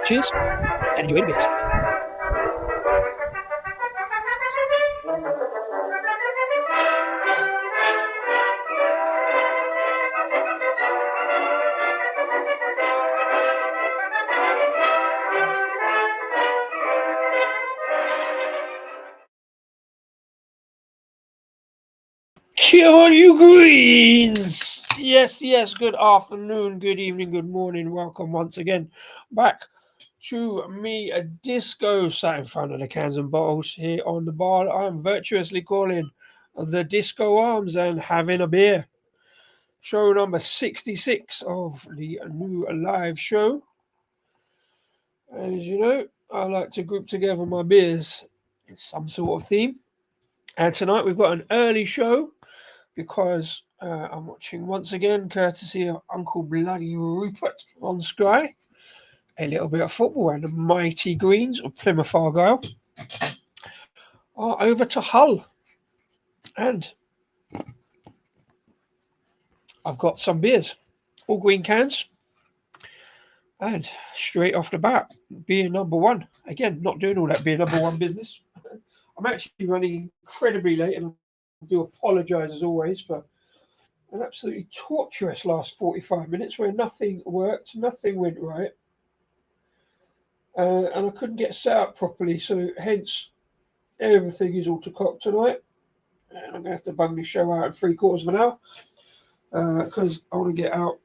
Cheers and enjoy the beers. Come on, you greens! Yes, good afternoon, good evening, good morning. Welcome once again back to me, a disco sat in front of the cans and bottles here on the bar. I'm virtuously calling the Disco Arms and having a beer. Show number 66 of the new live show. As you know, I like to group together my beers in some sort of theme. And tonight we've got an early show because I'm watching once again, courtesy of Uncle Bloody Rupert on Sky, a little bit of football, and the mighty Greens of Plymouth Argyle are over to Hull. And I've got some beers, all green cans. And straight off the bat, beer number one. Again, not doing all that beer number one business. I'm actually running incredibly late, and I do apologise as always for an absolutely torturous last 45 minutes where nothing worked, nothing went right. And I couldn't get set up properly, so hence everything is all to cock tonight. And I'm going to have to bung this show out in 3/4 of an hour because I want to get out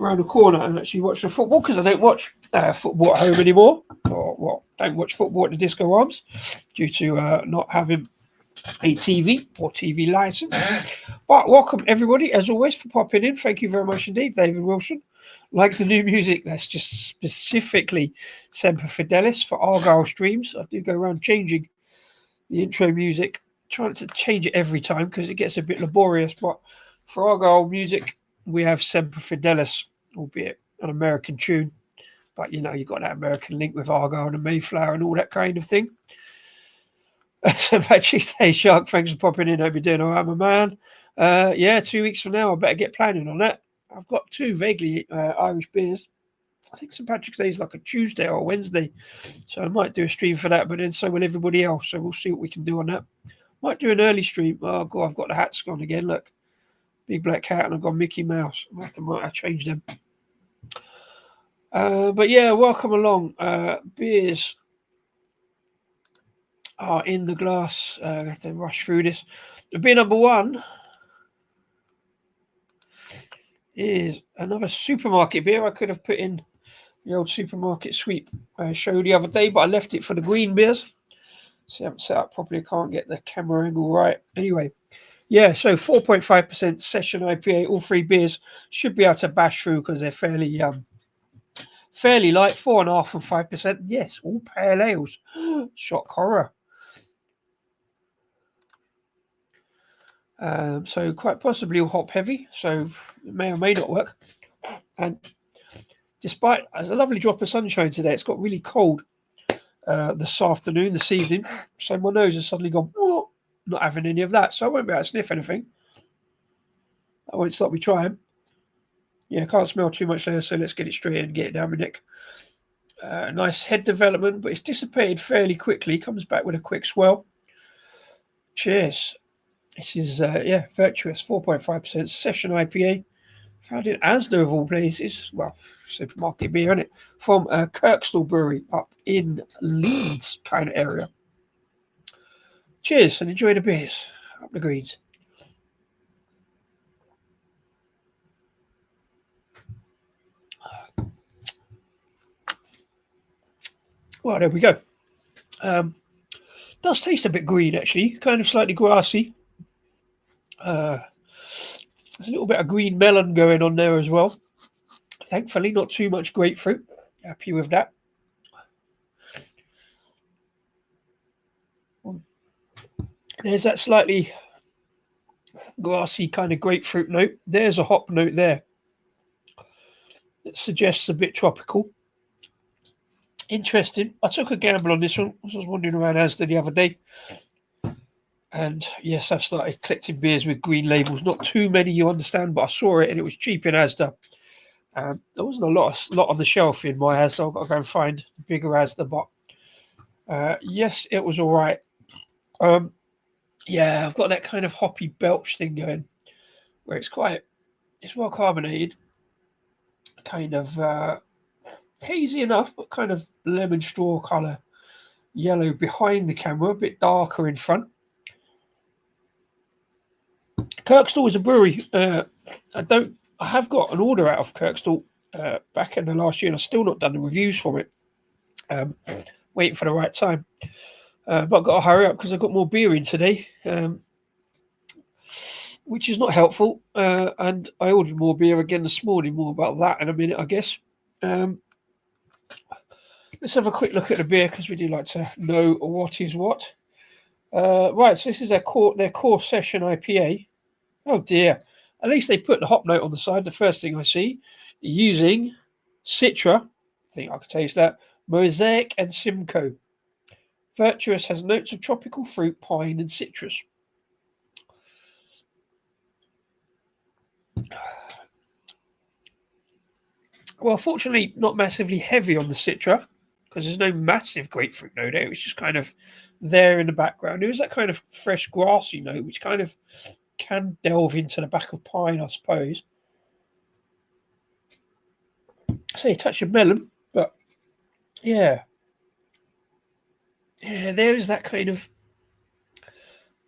around the corner and actually watch the football, because I don't watch football at home anymore, or don't watch football at the Disco Arms due to not having a TV or TV license. But welcome everybody, as always, for popping in. Thank you very much indeed, David Wilson. Like the new music, that's just specifically Semper Fidelis for Argyle streams. I do go around changing the intro music, trying to change it every time because it gets a bit laborious. But for Argyle music, we have Semper Fidelis, albeit an American tune. But you know, you've got that American link with Argyle and Mayflower and all that kind of thing. So Patrick, stay sharp. Thanks for popping in. Hope you're doing all right, my man. 2 weeks from now, I better get planning on that. I've got two vaguely Irish beers. I think St. Patrick's Day is like a Tuesday or a Wednesday, so I might do a stream for that, but then so will everybody else. So we'll see what we can do on that. Might do an early stream. Oh God, I've got the hats on again. Look, big black hat, and I've got Mickey Mouse. I might have to change them. But yeah, welcome along. Beers are in the glass. I have to rush through this. The beer number one is another supermarket beer. I could have put in the old supermarket sweep show the other day, but I left it for the green beers. So I haven't set up properly. I can't get the camera angle right. Anyway, yeah, so 4.5% session IPA. All three beers should be able to bash through because they're fairly light, 4.5% and 5%. Yes, all pale ales. Shock horror. So quite possibly all hop heavy, so it may or may not work. And despite there's a lovely drop of sunshine today, it's got really cold this evening. So my nose has suddenly gone, oh, not having any of that. So I won't be able to sniff anything. That won't stop me trying. Yeah, can't smell too much there, so let's get it straight and get it down my neck. Nice head development, but it's dissipated fairly quickly. Comes back with a quick swell. Cheers. This is, Virtuous, 4.5% session IPA. Found in Asda of all places. Well, supermarket beer, isn't it? From Kirkstall Brewery up in Leeds kind of area. Cheers and enjoy the beers. Up the greens. Well, there we go. Does taste a bit green, actually. Kind of slightly grassy. There's a little bit of green melon going on there as well. Thankfully, not too much grapefruit. Happy with that. There's that slightly grassy kind of grapefruit note. There's a hop note there. It suggests a bit tropical. Interesting. I took a gamble on this one. I was wandering around Asda the other day. And yes, I've started collecting beers with green labels. Not too many, you understand, but I saw it and it was cheap in Asda. There wasn't a lot on the shelf in my Asda. I've got to go and find the bigger Asda, but yes, it was all right. Yeah, I've got that kind of hoppy belch thing going, where it's well carbonated, kind of hazy enough, but kind of lemon straw colour, yellow behind the camera, a bit darker in front. Kirkstall is a brewery. I have got an order out of Kirkstall back in the last year, and I've still not done the reviews for it. Waiting for the right time. But I've got to hurry up because I've got more beer in today, which is not helpful. And I ordered more beer again this morning. More about that in a minute, I guess. Let's have a quick look at the beer because we do like to know what is what. Right, so this is their core session IPA. Oh dear. At least they put the hop note on the side. The first thing I see, using Citra, I think I can taste that, Mosaic and Simcoe. Virtuous has notes of tropical fruit, pine, and citrus. Well, fortunately, not massively heavy on the Citra, because there's no massive grapefruit note. It was just kind of there in the background. It was that kind of fresh, grassy note, which kind of can delve into the back of pine, I suppose. Say a touch of melon, but yeah, there is that kind of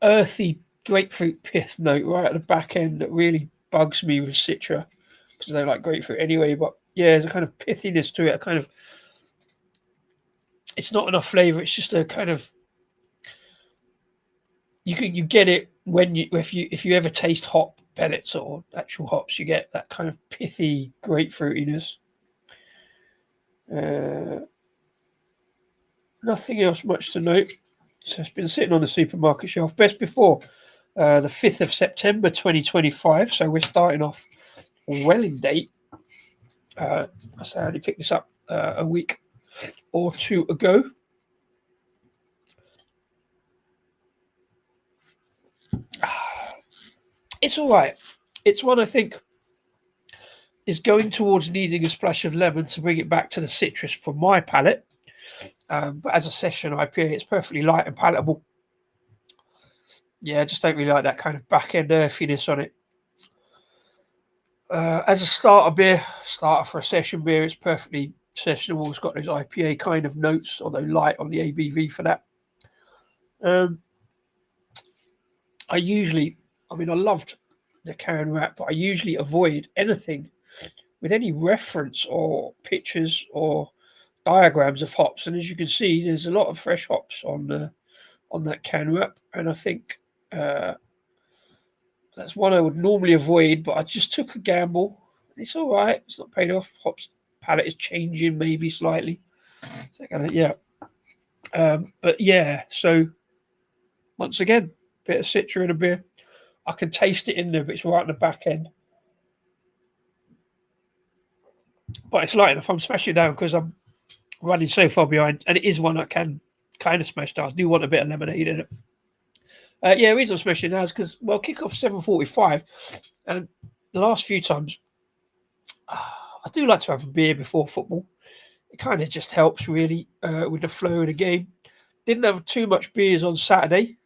earthy grapefruit pith note right at the back end that really bugs me with Citra because I don't like grapefruit anyway. But yeah, there's a kind of pithiness to it. It's not enough flavour. It's just a kind of you get it if you ever taste hop pellets or actual hops, you get that kind of pithy grapefruitiness. Nothing else much to note. So it's been sitting on the supermarket shelf. Best before the 5th of September 2025. So we're starting off well in date. I only picked this up a week or two ago. It's all right. It's one I think is going towards needing a splash of lemon to bring it back to the citrus for my palate. But as a session IPA, it's perfectly light and palatable. Yeah, I just don't really like that kind of back end earthiness on it. As a starter for a session beer, it's perfectly sessionable. It's got those IPA kind of notes, although light on the ABV for that. I loved the can wrap, but I usually avoid anything with any reference or pictures or diagrams of hops. And as you can see, there's a lot of fresh hops on that can wrap, and I think that's one I would normally avoid, but I just took a gamble. It's all right. It's not paid off. Hops palette is changing maybe slightly. So but yeah, so once again, bit of Citra in a beer. I can taste it in there, but it's right in the back end. But it's light enough. I'm smashing it down because I'm running so far behind, and it is one I can kind of smash down. I do want a bit of lemonade in it. The reason I'm smashing it now is because, kick off 7:45, and the last few times, I do like to have a beer before football. It kind of just helps really with the flow of the game. Didn't have too much beers on Saturday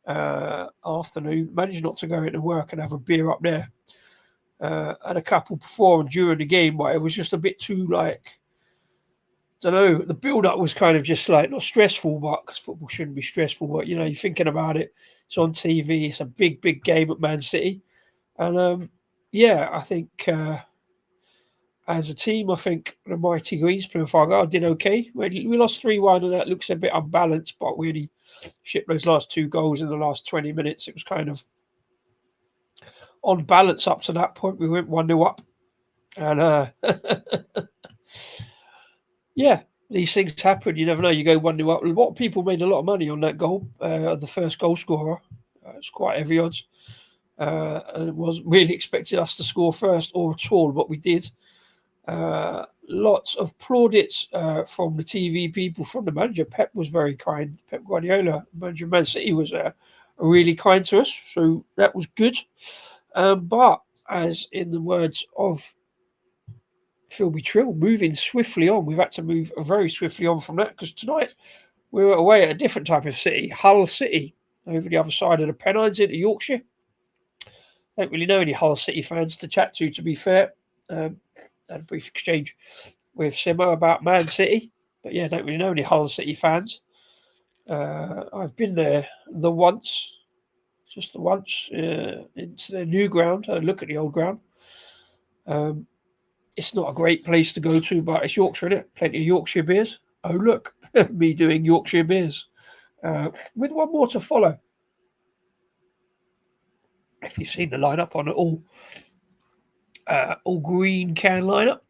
afternoon. Managed not to go into work and have a beer up there. Had a couple before and during the game, but it was just a bit too the build-up was kind of just like not stressful, but because football shouldn't be stressful. But you're thinking about it. It's on TV. It's a big game at Man City, and I think as a team, I think the mighty Greens, Plymouth Argyle, did okay. We lost 3-1, and that looks a bit unbalanced. But really, shipped those last 2 goals in the last 20 minutes. It was kind of on balance up to that point. We went 1-0 up, and these things happen. You never know. You go 1-0 up. A lot of people made a lot of money on that goal. The first goal scorer. It's quite heavy odds. And it wasn't really expected us to score first or at all, but we did. lots of plaudits from the TV people, from the manager. Pep was very kind. Pep Guardiola, manager of Man City, was really kind to us, so that was good. But as in the words of Philby Trill, moving swiftly on. We've had to move very swiftly on from that because tonight we were away at a different type of city, Hull City, over the other side of the Pennines into Yorkshire. Don't really know any Hull City fans to chat to be fair. Had a brief exchange with Simo about Man City, but yeah, don't really know any Hull City fans. I've been there just the once, into the new ground. I look at the old ground. It's not a great place to go to, but it's Yorkshire, isn't it? Plenty of Yorkshire beers. Oh, look, me doing Yorkshire beers. With one more to follow. If you've seen the lineup on it, all green can lineup.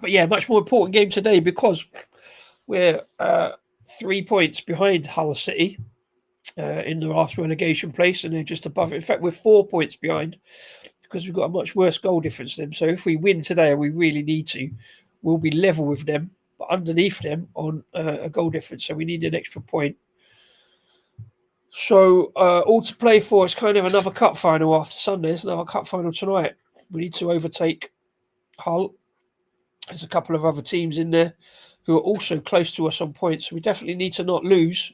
But yeah, much more important game today because we're 3 points behind Hull City in the last relegation place, and they're just above it. In fact, we're 4 points behind because we've got a much worse goal difference than them. So if we win today, and we really need to, we'll be level with them, but underneath them on a goal difference. So we need an extra point. So all to play for is kind of another cup final after Sunday. It's another cup final tonight. We need to overtake Hull. There's a couple of other teams in there who are also close to us on points. So we definitely need to not lose.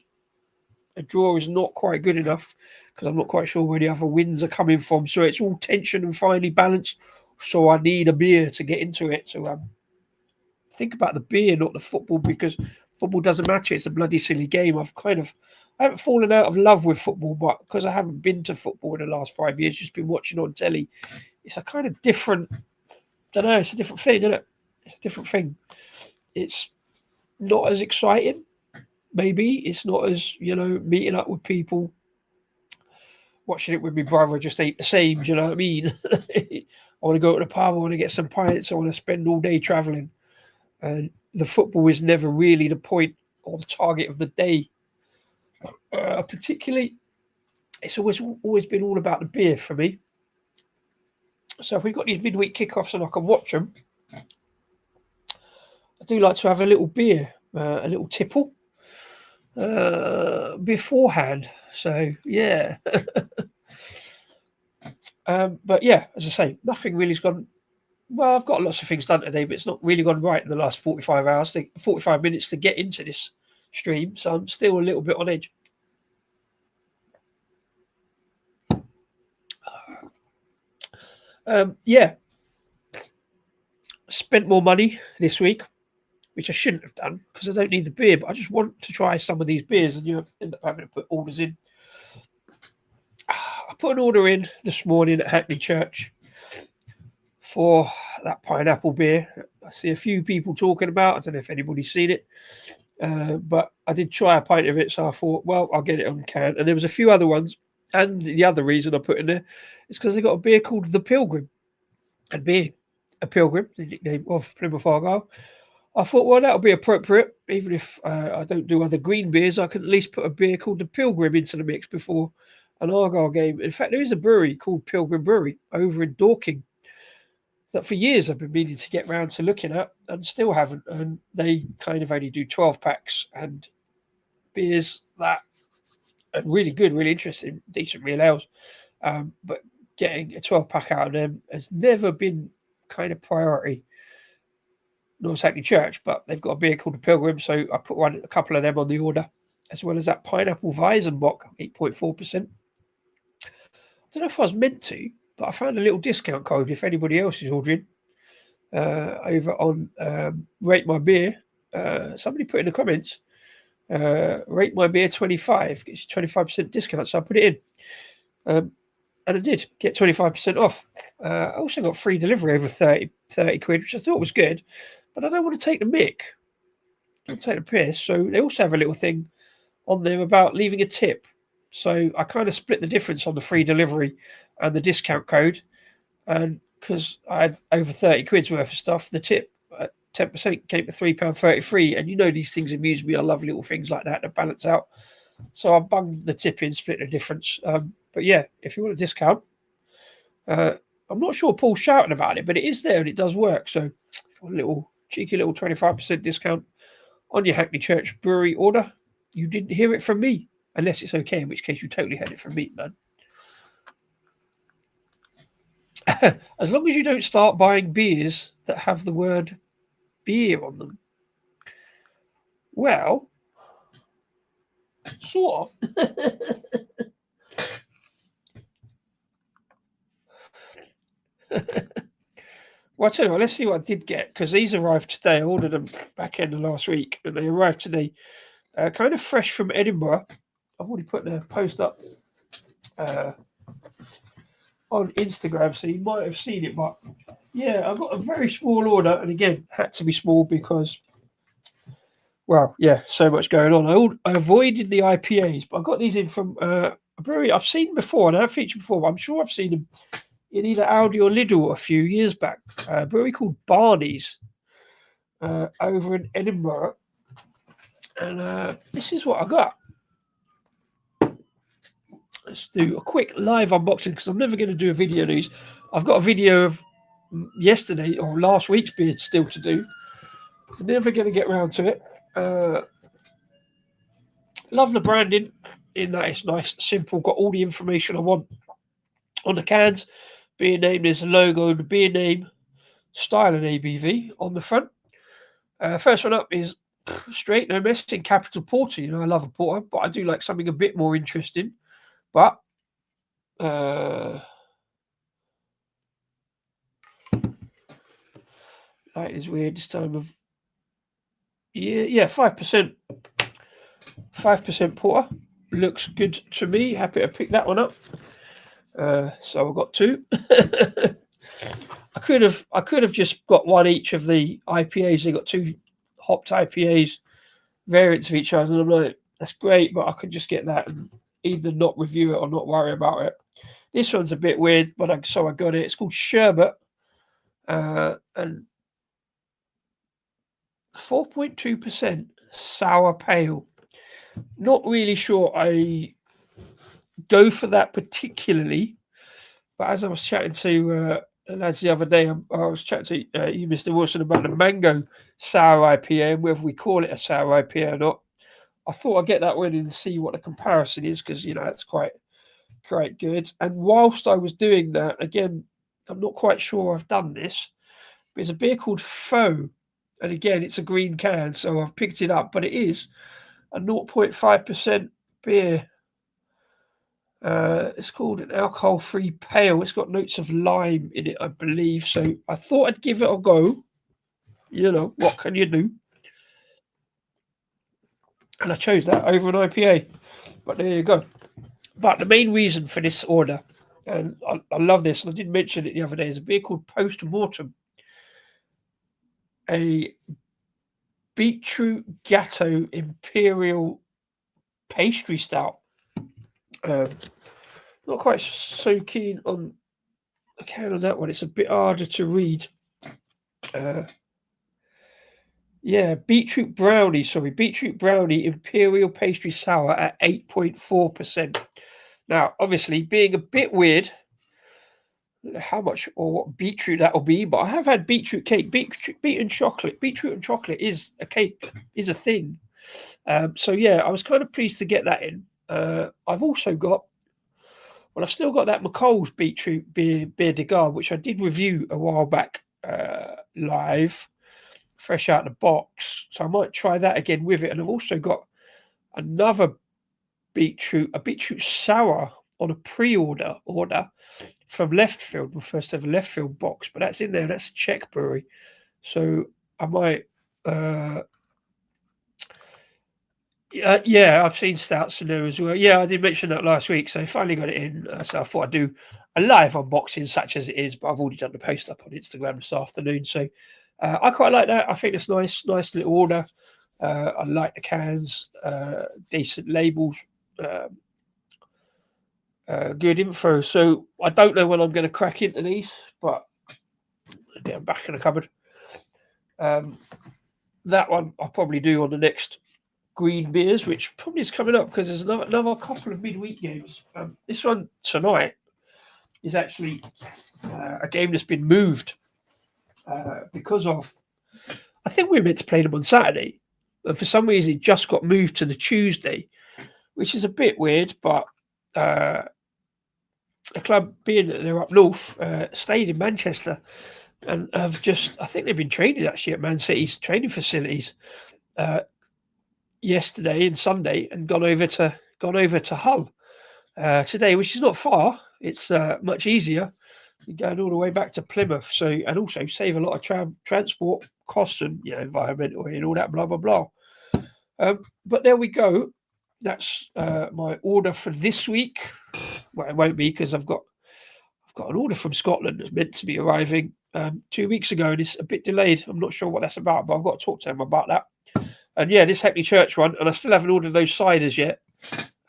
A draw is not quite good enough because I'm not quite sure where the other wins are coming from. So it's all tension and finely balanced. So I need a beer to get into it. So think about the beer, not the football, because football doesn't matter. It's a bloody silly game. I haven't fallen out of love with football, but because I haven't been to football in the last 5 years, just been watching on telly, it's a kind of different, don't know, it's a different thing, isn't it? It's a different thing. It's not as exciting, maybe. It's not as, meeting up with people, watching it with my brother just ain't the same, do you know what I mean? I want to go to the pub, I want to get some pints, I want to spend all day travelling. And the football is never really the point or the target of the day. Particularly, it's always been all about the beer for me. So if we've got these midweek kickoffs and I can watch them, I do like to have a little beer, a little tipple beforehand. So yeah. But yeah, as I say, nothing really's gone. Well, I've got lots of things done today, but it's not really gone right in the last 45 minutes to get into this stream. So I'm still a little bit on edge. Yeah, spent more money this week, which I shouldn't have done because I don't need the beer, but I just want to try some of these beers, and you end up having to put orders in. I put an order in this morning at Hackney Church for that pineapple beer. I see a few people talking about. I don't know if anybody's seen it, but I did try a pint of it, so I thought, well, I'll get it on can. And there was a few other ones, and the other reason I put in there is because they got a beer called the Pilgrim, and being a pilgrim, the nickname of Plymouth Argyle, I thought, well, that'll be appropriate. Even if I don't do other green beers, I can at least put a beer called the Pilgrim into the mix before an Argyle game. In fact, there is a brewery called Pilgrim Brewery over in Dorking that for years I've been meaning to get round to looking at and still haven't. And they kind of only do 12 packs and beers that are really good, really interesting, decent real ales. But getting a 12-pack out of them has never been kind of priority. Not exactly church, but they've got a beer called the Pilgrim, so I put a couple of them on the order, as well as that pineapple Weizenbock, 8.4%. I don't know if I was meant to, but I found a little discount code if anybody else is ordering over on Rate My Beer. Somebody put in the comments, Rate My Beer 25, gets you 25% discount, so I put it in. And I did get 25% off. I also got free delivery over 30 quid, which I thought was good. But I don't want to take the mick. I don't take the piss. So they also have a little thing on there about leaving a tip. So I kind of split the difference on the free delivery and the discount code. And because I had over 30 quid's worth of stuff, the tip at 10% came to £3.33. And you know these things amuse me. I love little things like that balance out. So I bunged the tip in, split the difference. But yeah, if you want a discount, I I'm not sure Paul's shouting about it, but it is there and it does work. So a little cheeky little 25% discount on your Hackney Church Brewery order. You didn't hear it from me, unless it's okay, in which case you totally heard it from me, man. As long as you don't start buying beers that have the word beer on them. Well, sort of. Well, I tell you what, let's see what I did get, because these arrived today. I ordered them back end of last week, and they arrived today. Kind of fresh from Edinburgh. I've already put the post up on Instagram, so you might have seen it. But yeah, I got a very small order, and again, had to be small because, well, yeah, so much going on. I avoided the IPAs, but I got these in from a brewery I've seen before, and I've featured before. But I'm sure I've seen them in either Aldi or Lidl a few years back. A brewery called Barneys over in Edinburgh, and this is what I got. Let's do a quick live unboxing because I'm never going to do a video of these. I've got a video of yesterday or last week's beer still to do. I'm never going to get around to it. Love the branding in that it's nice, simple, got all the information I want on the cans. Beer name, there's a logo, the beer name, style and ABV on the front. First one up is straight, no messing, capital porter. You know, I love a porter, but I do like something a bit more interesting. But light is weird this time of year. Yeah, 5%. 5% porter. Looks good to me. Happy to pick that one up. So I've got two. I could have just got one each of the IPAs. They got two hopped IPAs, variants of each other. And I'm like, that's great, but I could just get that and either not review it or not worry about it. This one's a bit weird, but so I got it. It's called Sherbet, and 4.2% sour pale. Not really sure I go for that particularly, but as I was chatting to lads the other day, I was chatting to you, Mr. Wilson, about the mango sour IPA and whether we call it a sour IPA or not. I thought I'd get that one and see what the comparison is because, you know, it's quite good. And whilst I was doing that, again, I'm not quite sure I've done this, but there's a beer called Foe. And again, it's a green can, so I've picked it up, but it is a 0.5% beer. It's called an alcohol-free pale. It's got notes of lime in it, I believe. So I thought I'd give it a go. You know, what can you do? And I chose that over an IPA. But there you go. But the main reason for this order, and I love this, and I did mention it the other day, is a beer called Post Mortem. A beetroot gatto imperial pastry stout. Not quite so keen on the can on that one. It's a bit harder to read. Yeah, beetroot brownie imperial pastry sour at 8.4%. Now, obviously, being a bit weird, how much or what beetroot that will be, but I have had beetroot cake, beetroot and chocolate. Beetroot and chocolate is a cake, is a thing. So yeah, I was kind of pleased to get that in. I've also got, well, I've still got that McColl's beetroot beer de garde, which I did review a while back live, fresh out of the box. So I might try that again with it. And I've also got another a beetroot sour on a pre-order from Leftfield, my first ever Leftfield box, but that's in there. That's a Czech brewery, so I might. Yeah, I've seen stouts in there as well. Yeah, I did mention that last week, so I finally got it in. So I thought I'd do a live unboxing, such as it is. But I've already done the post up on Instagram this afternoon, so I quite like that. I think it's nice little order. I like the cans, decent labels. Good info. So I don't know when I'm going to crack into these, but I'll get them back in the cupboard. That one I'll probably do on the next green beers, which probably is coming up because there's another couple of midweek games. This one tonight is actually a game that's been moved because of. I think we were meant to play them on Saturday, and for some reason it just got moved to the Tuesday, which is a bit weird. But the club, being that they're up north, stayed in Manchester and have just. I think they've been training actually at Man City's training facilities yesterday and Sunday, and gone over to Hull today, which is not far. It's much easier going all the way back to Plymouth. So, and also save a lot of transport costs and environmental and all that blah blah blah. But there we go. That's my order for this week. Well, it won't be because I've got an order from Scotland that's meant to be arriving 2 weeks ago, and it's a bit delayed. I'm not sure what that's about, but I've got to talk to them about that. And yeah, this Hackney Church one, and I still haven't ordered those ciders yet.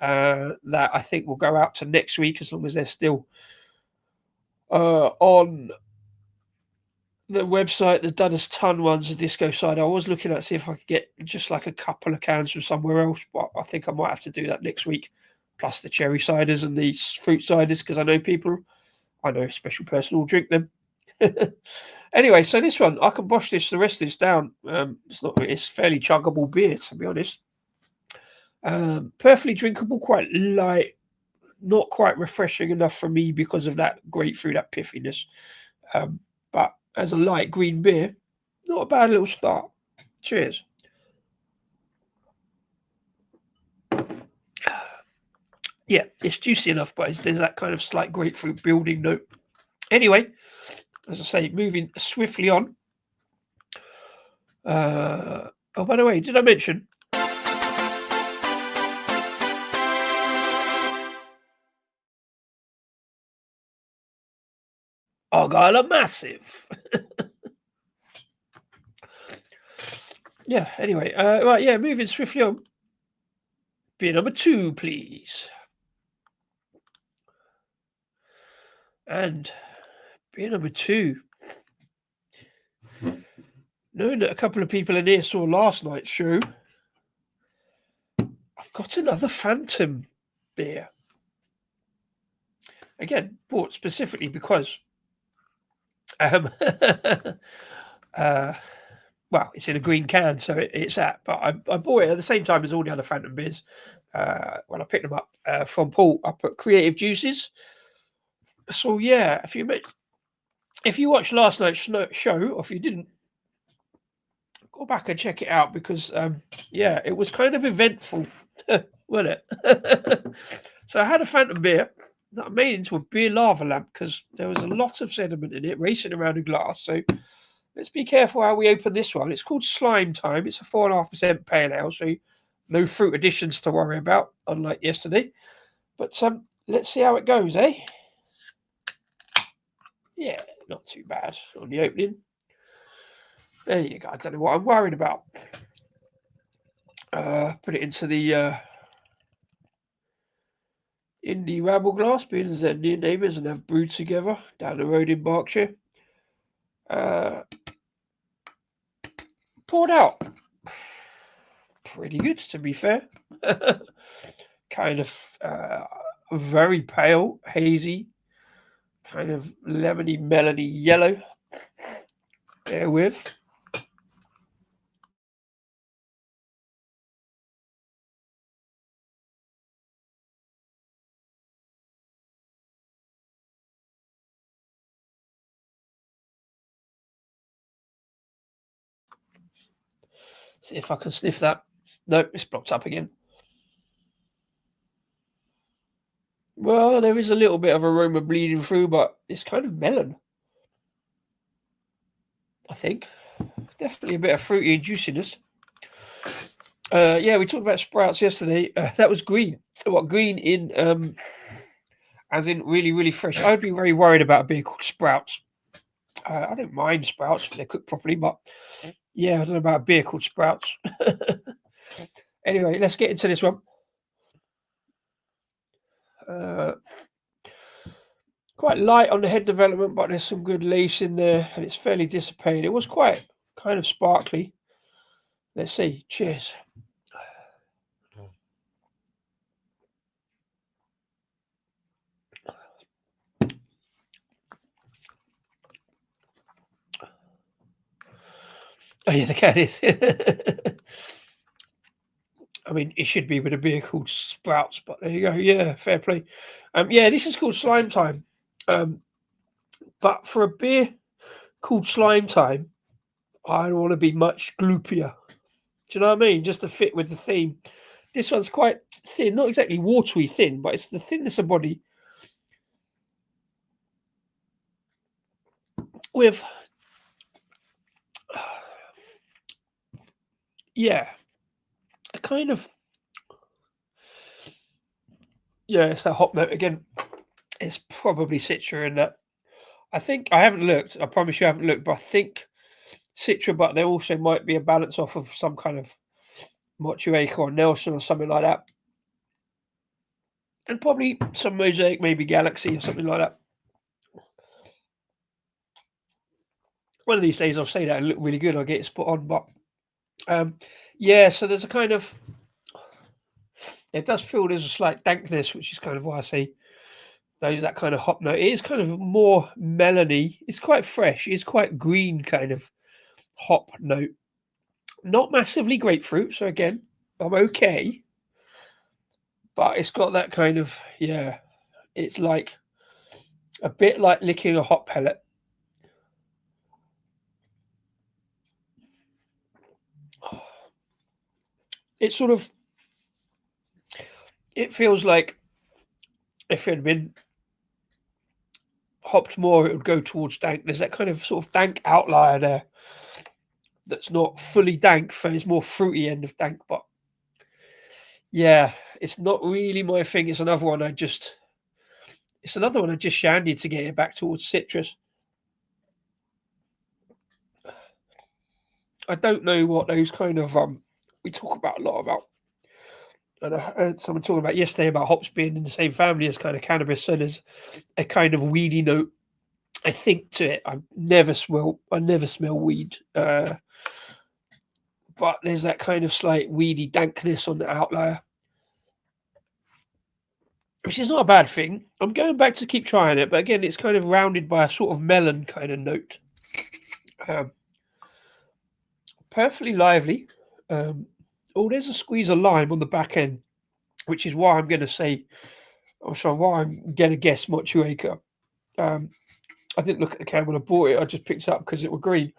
That I think will go out to next week as long as they're still on the website. The Dudders Ton ones, the disco cider. I was looking at see if I could get just like a couple of cans from somewhere else, but I think I might have to do that next week. Plus the cherry ciders and the fruit ciders, because I know a special person will drink them. Anyway, so this one I can bosh the rest of this down. It's fairly chuggable beer, to be honest. Perfectly drinkable, quite light, not quite refreshing enough for me because of that grapefruit, that piffiness. But as a light green beer, not a bad little start. Cheers. Yeah, it's juicy enough, but there's that kind of slight grapefruit building note. Anyway, as I say, moving swiftly on. Oh, by the way, did I mention? Argyle are massive. Yeah, anyway, right, yeah, moving swiftly on. Beer number 2, please. And beer number 2. Knowing that a couple of people in here saw last night's show, I've got another Phantom beer. Again, bought specifically because well, it's in a green can, so it's that. But I bought it at the same time as all the other Phantom beers when I picked them up from Paul up at Creative Juices. So yeah, if you watched last night's show, or if you didn't, go back and check it out because yeah, it was kind of eventful, wasn't it? So I had a Phantom beer that I made into a beer lava lamp because there was a lot of sediment in it racing around the glass. So let's be careful how we open this one. It's called Slime Time. It's a 4.5% pale ale, so no fruit additions to worry about, unlike yesterday. But let's see how it goes, eh? Yeah, not too bad on the opening. There you go. I don't know what I'm worried about. Put it into the Indie Rabble glass, being as they're near neighbours and have brewed together down the road in Berkshire. Poured out. Pretty good, to be fair. Kind of very pale, hazy, kind of lemony, melony yellow. Bear with. See if I can sniff that. Nope, it's blocked up again. Well, there is a little bit of aroma bleeding through, but it's kind of melon. I think. Definitely a bit of fruity and juiciness. Yeah, we talked about sprouts yesterday. That was green. What, green in as in really, really fresh. I'd be very worried about a beer called Sprouts. I don't mind Sprouts if they're cooked properly, but yeah, I don't know about a beer called Sprouts. Anyway, let's get into this one. Quite light on the head development, but there's some good lace in there, and it's fairly dissipated. It was quite kind of sparkly. Let's see. Cheers. Oh yeah, the can is. I mean, it should be with a beer called Sprouts, but there you go. Yeah, fair play. Yeah, this is called Slime Time. Um, but for a beer called Slime Time, I don't want to be much gloopier. Do you know what I mean? Just to fit with the theme. This one's quite thin, not exactly watery thin, but it's the thinness of body with, yeah, a kind of, yeah, it's that hop note again. It's probably Citra in that. I think I haven't looked. I promise you I haven't looked, but I think Citra, but there also might be a balance off of some kind of Motueka or Nelson or something like that. And probably some Mosaic, maybe Galaxy or something like that. One of these days I'll say that and look really good. I'll get it spot on. But yeah, so there's a kind of, it does feel there's a slight dankness, which is kind of why I say that kind of hop note. It is kind of more melony. It's quite fresh. It's quite green kind of hop note. Not massively grapefruit. So again, I'm okay. But it's got that kind of, yeah, it's like a bit like licking a hot pellet. It sort of, it feels like if it had been hopped more, it would go towards dank. There's that kind of sort of dank outlier there that's not fully dank, for it's more fruity end of dank. But yeah, it's not really my thing. It's another one it's another one I just shandied to get it back towards citrus. I don't know what those kind of we talk about a lot about, and I heard someone talking about yesterday about hops being in the same family as kind of cannabis. So there's a kind of weedy note, I think, to it. I never smell weed, but there's that kind of slight weedy dankness on the outlier, which is not a bad thing. I'm going back to keep trying it, but again, it's kind of rounded by a sort of melon kind of note. Um, Perfectly lively. Oh, there's a squeeze of lime on the back end, which is why I'm going to say, oh, sorry, why I'm going to guess Motueka. Um, I didn't look at the can when I bought it. I just picked it up because it was green.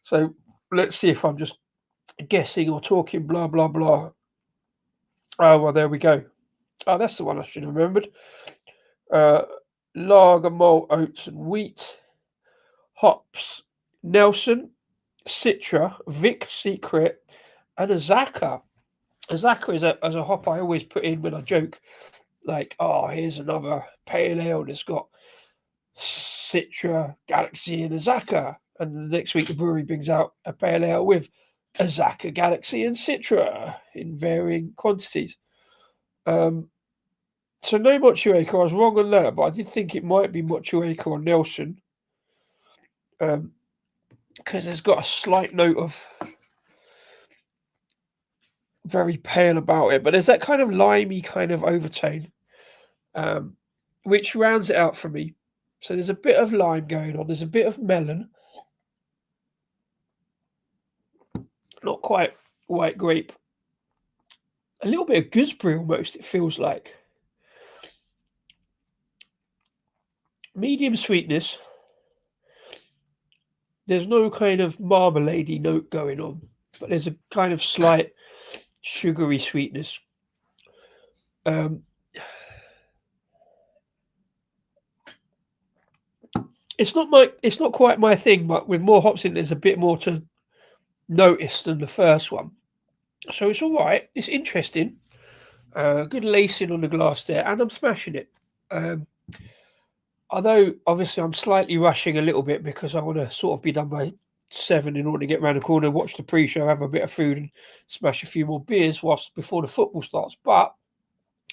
So let's see if I'm just guessing or talking blah blah blah. Oh well, there we go. Oh, that's the one I should have remembered. Uh, Lager, malt, oats, and wheat. Hops: Nelson, Citra, Vic Secret, and a Zaka. A Zaka is a hop I always put in when I joke, like, oh, here's another pale ale that's got Citra, Galaxy, and a Zaka. And the next week, the brewery brings out a pale ale with a Zaka, Galaxy, and Citra in varying quantities. So no Motueka. I was wrong on that, but I did think it might be Motueka or Nelson, because it's got a slight note of very pale about it, but there's that kind of limey kind of overtone, which rounds it out for me. So there's a bit of lime going on. There's a bit of melon, not quite white grape. A little bit of gooseberry almost. It feels like medium sweetness. There's no kind of marmalade note going on, but there's a kind of slight sugary sweetness. Um, it's not quite my thing, but with more hops in, there's a bit more to notice than the first one. So it's all right. It's interesting. Good lacing on the glass there, and I'm smashing it. Although obviously I'm slightly rushing a little bit because I want to sort of be done by 7 in order to get around the corner, watch the pre-show, have a bit of food, and smash a few more beers whilst before the football starts. But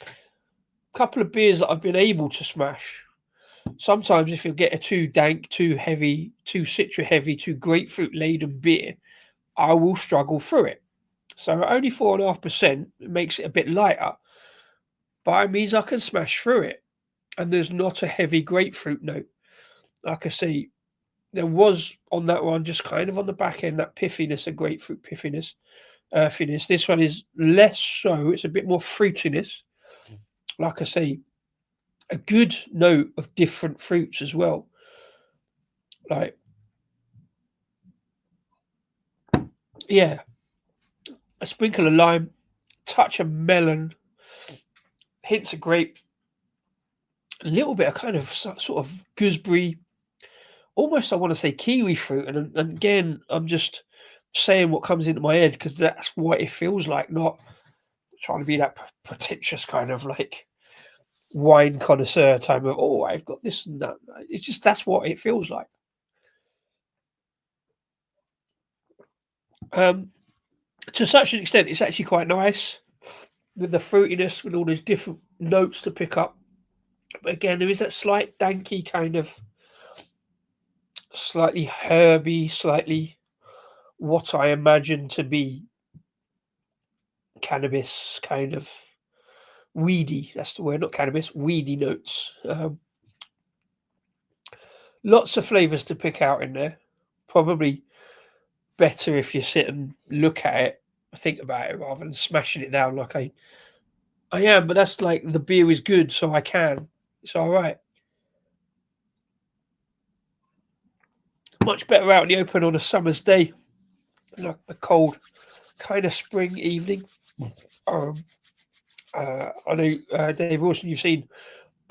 a couple of beers that I've been able to smash. Sometimes if you get a too dank, too heavy, too citra heavy, too grapefruit laden beer, I will struggle through it. So at only 4.5%, it makes it a bit lighter, but it means I can smash through it. And there's not a heavy grapefruit note. Like I say, there was on that one just kind of on the back end that piffiness, a grapefruit piffiness, earthiness. This one is less so. It's a bit more fruitiness. Like I say, a good note of different fruits as well. Like, yeah, a sprinkle of lime, touch of melon, hints of grape, a little bit of kind of sort of gooseberry, almost I want to say kiwi fruit. And again, I'm just saying what comes into my head because that's what it feels like, not trying to be that pretentious kind of like wine connoisseur type of, oh, I've got this and that. It's just that's what it feels like. To such an extent, it's actually quite nice with the fruitiness, with all those different notes to pick up. But again, there is that slight danky kind of, slightly herby, slightly what I imagine to be cannabis kind of weedy. That's the word, not cannabis, weedy notes. Lots of flavors to pick out in there. Probably better if you sit and look at it, think about it rather than smashing it down like I am. But that's like the beer is good, so I can. It's all right. Much better out in the open on a summer's day, like a cold kind of spring evening. Um, I know, Dave Wilson, you've seen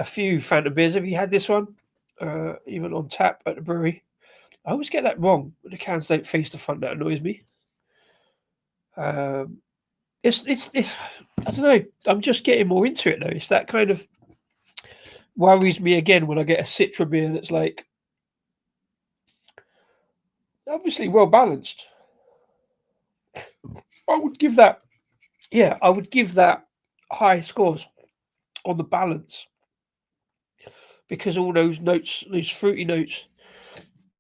a few Phantom beers. Have you had this one? Even on tap at the brewery. I always get that wrong when the cans don't face the front. That annoys me. Um, it's I don't know. I'm just getting more into it though. It's that kind of worries me again when I get a Citra beer that's like obviously well balanced. I would give that, yeah, I would give that high scores on the balance because all those notes, those fruity notes,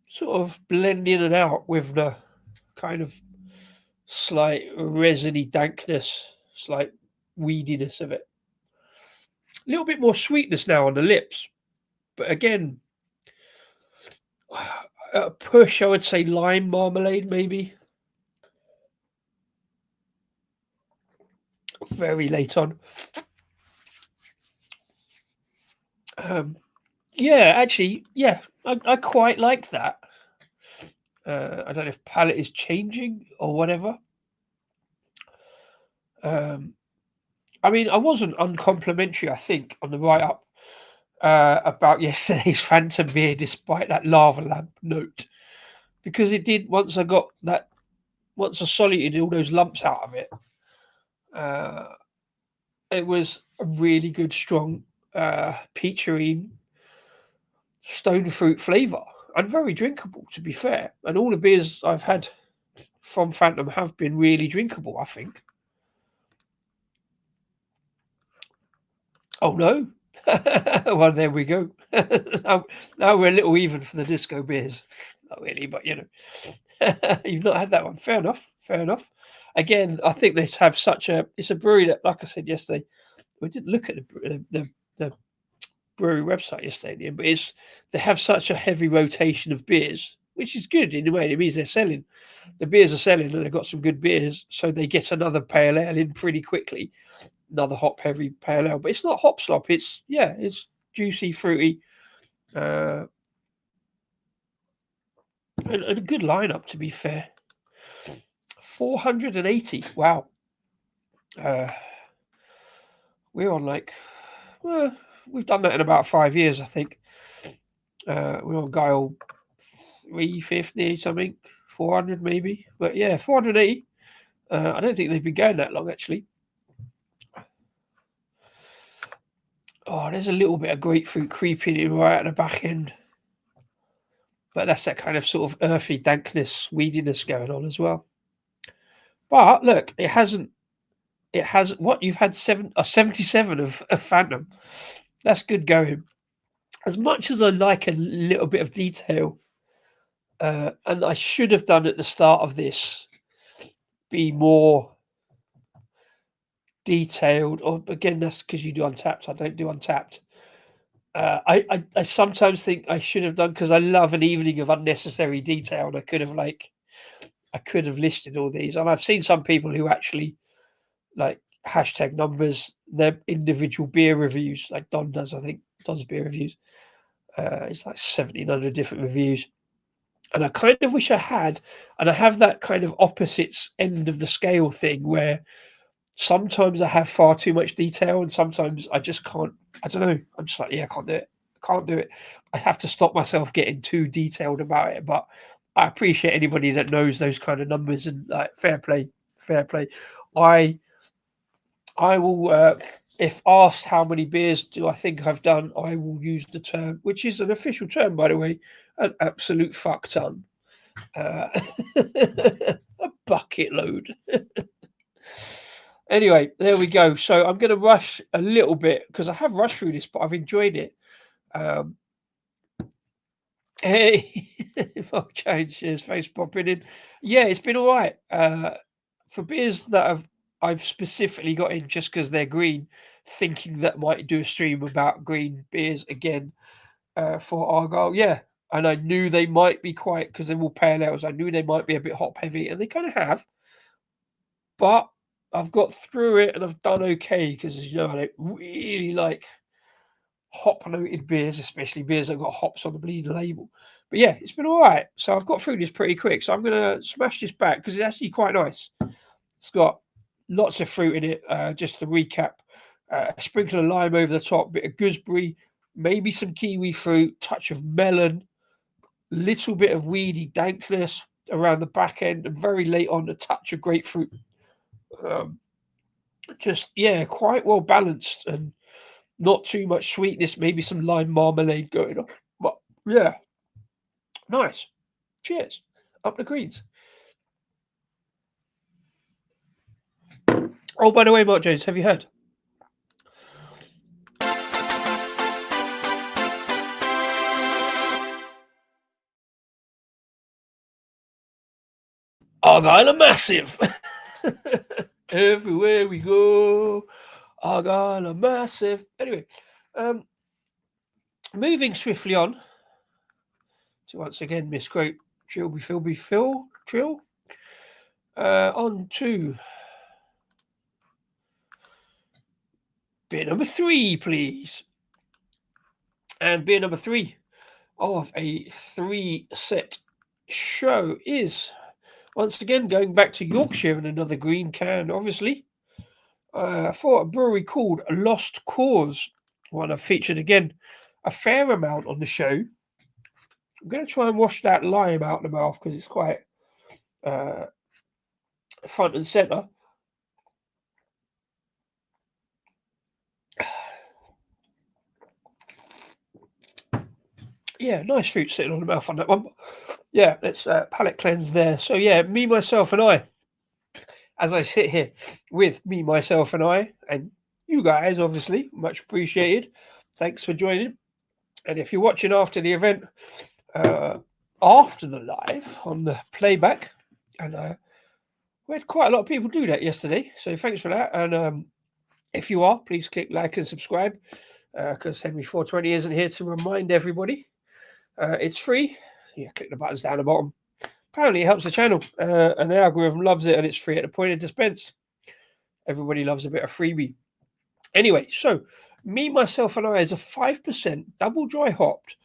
sort of blend in and out with the kind of slight resiny dankness, slight weediness of it. A little bit more sweetness now on the lips, but again, a push, I would say lime marmalade maybe. Very late on. Yeah, actually, yeah, I quite like that. I don't know if palate is changing or whatever. I mean, I wasn't uncomplimentary, I think, on the write up about yesterday's Phantom beer, despite that lava lamp note, because it did once I got that, once I solitude all those lumps out of it. Uh, it was a really good, strong peacherine stone fruit flavour and very drinkable, to be fair. And all the beers I've had from Phantom have been really drinkable, I think. Oh no. Well, there we go. now we're a little even for the disco beers. Not really, but you know, you've not had that one. Fair enough. Fair enough. Again, I think they have such a. It's a brewery that, like I said yesterday, we didn't look at the brewery website yesterday, but it's they have such a heavy rotation of beers, which is good in a way. It means they're selling. The beers are selling, and they've got some good beers, so they get another pale ale in pretty quickly. Another hop heavy pale ale, but it's not hop slop. It's it's juicy, fruity, and a good lineup. To be fair, 480. Wow, uh, we're on like, well, we've done that in about 5 years, I think. We're on Guile 350 something, 400 maybe, but yeah, 480. I don't think they've been going that long actually. Oh, there's a little bit of grapefruit creeping in right at the back end. But that's that kind of sort of earthy dankness, weediness going on as well. But look, it hasn't. It has what you've had 77 of Phantom. That's good going. As much as I like a little bit of detail, and I should have done at the start of this, be more detailed. Or again, that's because you do Untapped. I don't do Untapped. I sometimes think I should have done, because I love an evening of unnecessary detail, and I could have listed all these, and I've seen some people who actually like hashtag numbers their individual beer reviews, like Don does. I think Don's beer reviews. It's like 1,700 different reviews, and I kind of wish I had. And I have that kind of opposites end of the scale thing where sometimes I have far too much detail, and sometimes I just can't. I don't know. I'm just like, yeah, I can't do it. I can't do it. I have to stop myself getting too detailed about it. But I appreciate anybody that knows those kind of numbers, and like, fair play, fair play. I I will, if asked how many beers do I think I've done, I will use the term, which is an official term, by the way, an absolute fuck ton. A bucket load. Anyway, there we go. So I'm going to rush a little bit because I have rushed through this, but I've enjoyed it. Hey, Mark Jones, his face popping in. Yeah, it's been all right. For beers that I've specifically got in just because they're green, thinking that might do a stream about green beers again for Argyle. Yeah, and I knew they might be quite, because they're all pale ales. I knew they might be a bit hop heavy, and they kind of have. But I've got through it, and I've done okay because I don't really like hop noted beers, especially beers that got hops on the bleeding label. But yeah, it's been all right. So I've got through this pretty quick. So I'm gonna smash this back because it's actually quite nice. It's got lots of fruit in it. Just to recap, a sprinkle of lime over the top, bit of gooseberry, maybe some kiwi fruit, touch of melon, little bit of weedy dankness around the back end, and very late on a touch of grapefruit. Um, just yeah, quite well balanced and not too much sweetness. Maybe some lime marmalade going on, but yeah, nice. Cheers. Up the greens. Oh, by the way, Mark Jones, have you heard? Argyle are massive. Everywhere we go, Argyle are massive. Anyway, um, moving swiftly on to once again misquote Trilby Philby Phil Trill. On to beer number 3, please. And beer number 3 of a 3-set show is once again going back to Yorkshire in another green can, obviously, for a brewery called Lost Cause, one I've featured again a fair amount on the show. I'm going to try and wash that lime out of the mouth because it's quite uh, front and centre. Yeah, nice fruit sitting on the mouth on that one. Yeah, let's palate cleanse there. So yeah, me, myself, and I. As I sit here with me, myself, and I, and you guys, obviously, much appreciated. Thanks for joining. And if you're watching after the event, after the live on the playback, and we had quite a lot of people do that yesterday, so thanks for that. And if you are, please click like and subscribe, because Henry 420 isn't here to remind everybody. It's free. Yeah, click the buttons down the bottom. Apparently, it helps the channel, and the algorithm loves it, and it's free at the point of dispense. Everybody loves a bit of freebie. Anyway, so me, myself, and I is a 5% double dry hopped,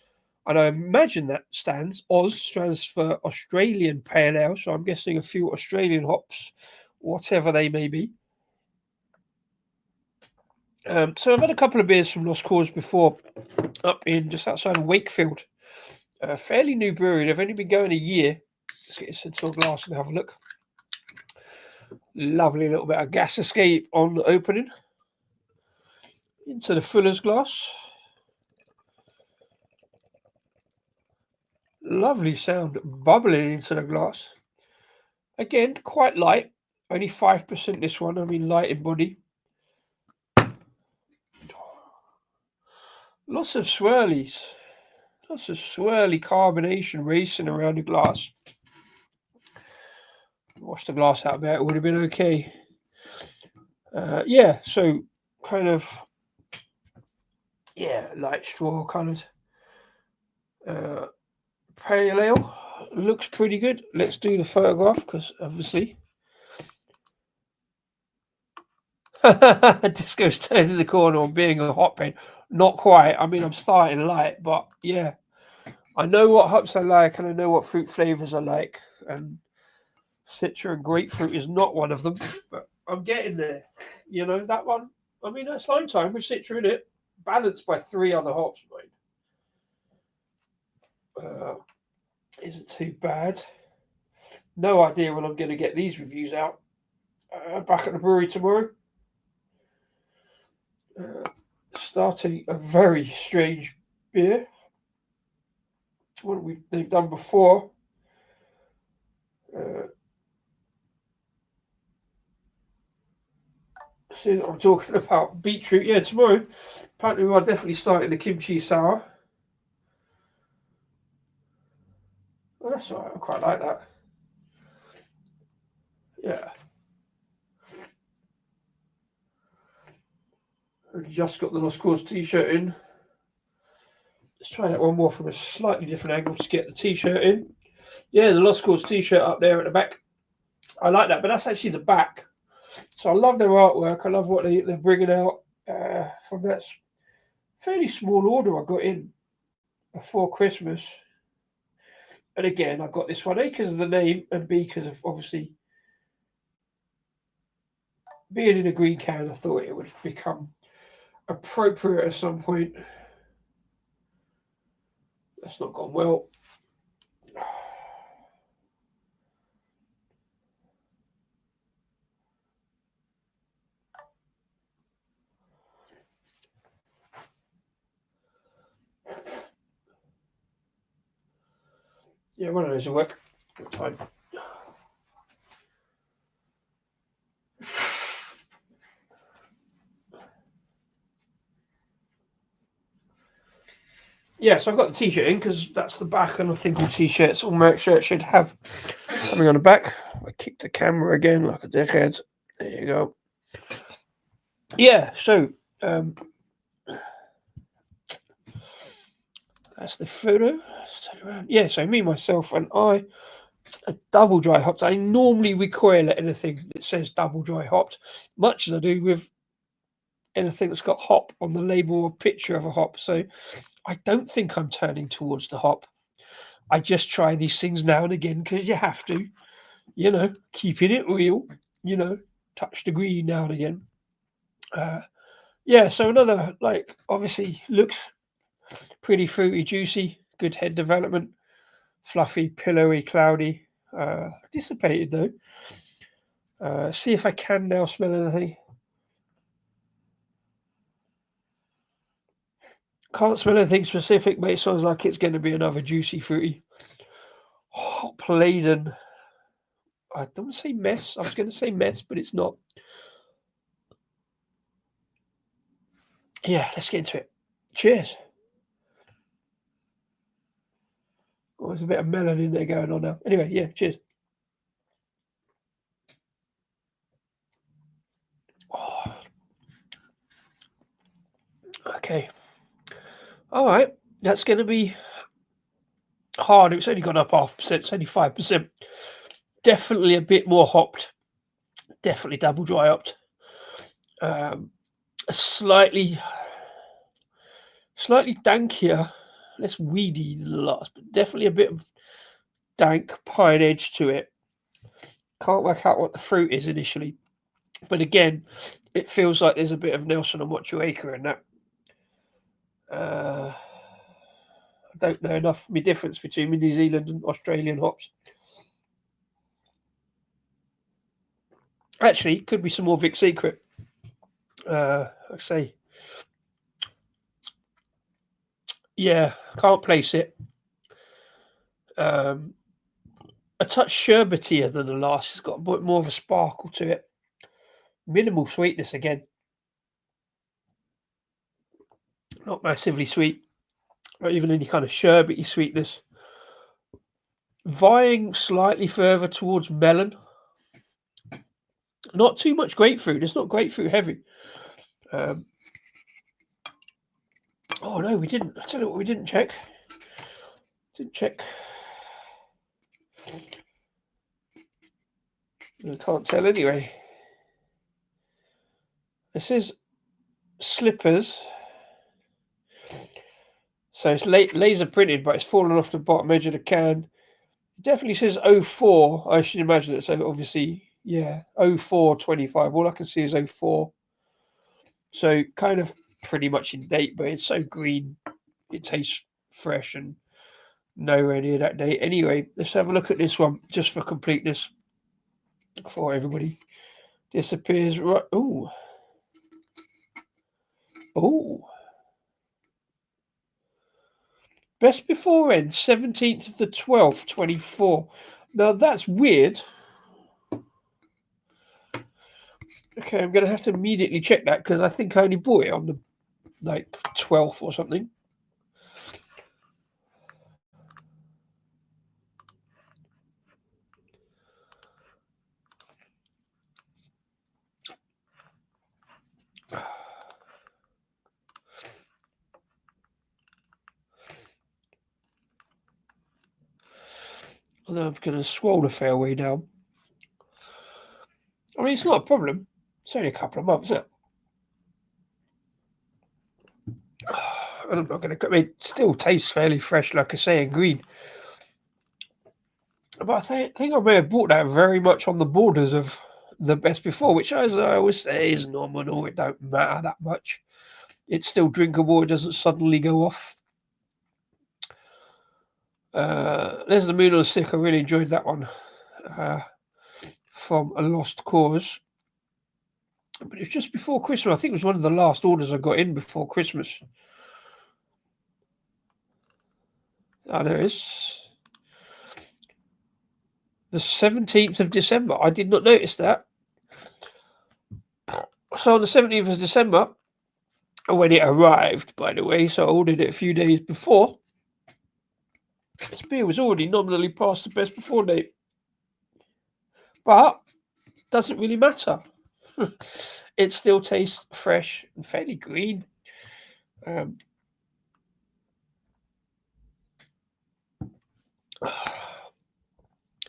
and I imagine that stands for Australian Pale Ale. So I'm guessing a few Australian hops, whatever they may be. So I've had a couple of beers from Lost Cause before, up in just outside of Wakefield. A fairly new brewery. They've only been going a year. Let's get this into a glass and have a look. Lovely little bit of gas escape on the opening. Into the fuller's glass. Lovely sound bubbling into the glass. Again, quite light. Only 5% this one. I mean, light in body. Lots of swirlies. Lots of swirly carbonation racing around the glass. Wash the glass out a bit. It would have been okay. Yeah, so kind of Yeah, light straw coloured. Pale ale looks pretty good. Let's do the photograph because obviously Disco's turning the corner on being a hotbed. Not quite. I mean, I'm starting light, but yeah, I know what hops I like and I know what fruit flavors I like. And Citra and grapefruit is not one of them, but I'm getting there. You know, that one, I mean, that's lime time with Citra in it, balanced by 3 other hops, mate. Isn't too bad. No idea when I'm going to get these reviews out. Back at the brewery tomorrow. Starting a very strange beer. What they've done before. See what I'm talking about. Beetroot. Yeah, tomorrow. Apparently, we're definitely starting the kimchi sour. Well, that's all right. I quite like that. Yeah. I've just got the Lost Cause t-shirt in. Let's try that one more from a slightly different angle to get the t-shirt in. Yeah, the Lost Cause t-shirt up there at the back. I like that, but that's actually the back. So I love their artwork. I love what they're bringing out from that fairly small order I got in before Christmas. And again, I got this one A because of the name and B because of obviously being in a green can. I thought it would become appropriate at some point. That's not gone well. Yeah, one of those will work. Fine. Yeah, so I've got the t-shirt in because that's the back, and I think all t-shirts, all merch shirts should have something on the back. I kicked the camera again like a dickhead. There you go. Yeah, so that's the photo. Yeah, so me, myself, and I are double dry hopped. I normally recoil at anything that says double dry hopped, much as I do with anything that's got hop on the label or picture of a hop. So I don't think I'm turning towards the hop. I just try these things now and again because you have to, you know, keeping it real, you know, touch the green now and again. Yeah, so another, like, obviously looks pretty fruity, juicy, good head development, fluffy, pillowy, cloudy, dissipated though. See if I can now smell anything. Can't smell anything specific, but it sounds like it's going to be another juicy, fruity, hop laden. I don't say mess. I was going to say mess, but it's not. Yeah, let's get into it. Cheers. Oh, there's a bit of melon in there going on now. Anyway, yeah, cheers. Oh, okay. All right. That's going to be hard. It's only gone up 0.5%. It's only 5%. Definitely a bit more hopped. Definitely double dry hopped. Slightly dankier, less weedy than the last, but definitely a bit of dank pine edge to it. Can't work out what the fruit is initially, but again, it feels like there's a bit of Nelson and Motueka in that. I don't know enough of the difference between New Zealand and Australian hops. Actually, could be some more Vic Secret. I say, yeah, can't place it. A touch sherbetier than the last. It's got a bit more of a sparkle to it. Minimal sweetness again. Not massively sweet, not even any kind of sherbety sweetness. Vying slightly further towards melon. Not too much grapefruit. It's not grapefruit heavy. Oh no, we didn't. I tell you what, we didn't check. Didn't check. I can't tell anyway. This is slippers. So it's laser printed, but it's fallen off the bottom edge of the can. It definitely says 04. I should imagine it. So obviously, yeah, 0425. All I can see is 04. So kind of pretty much in date, but it's so green. It tastes fresh and nowhere near that date. Anyway, let's have a look at this one just for completeness before everybody disappears. Right. Oh. Oh. Best before end, 17th of the 12th, 24. Now that's weird. Okay, I'm going to have to immediately check that because I think I only bought it on the 12th or something. Although I'm going to scroll a fair way down. I mean, it's not a problem. It's only a couple of months, isn't it? And I'm not going to. I mean, it still tastes fairly fresh, like I say, and green. But I think I may have bought that very much on the borders of the best before, which, as I always say, is nominal. It don't matter that much. It's still drinkable. It doesn't suddenly go off. There's the Moon on the Stick. I really enjoyed that one. From A Lost Cause. But it's just before Christmas. I think it was one of the last orders I got in before Christmas. Oh, there it is. The 17th of December. I did not notice that. So on the 17th of December, when it arrived, by the way, so I ordered it a few days before, this beer was already nominally past the best before date. But doesn't really matter. It still tastes fresh and fairly green.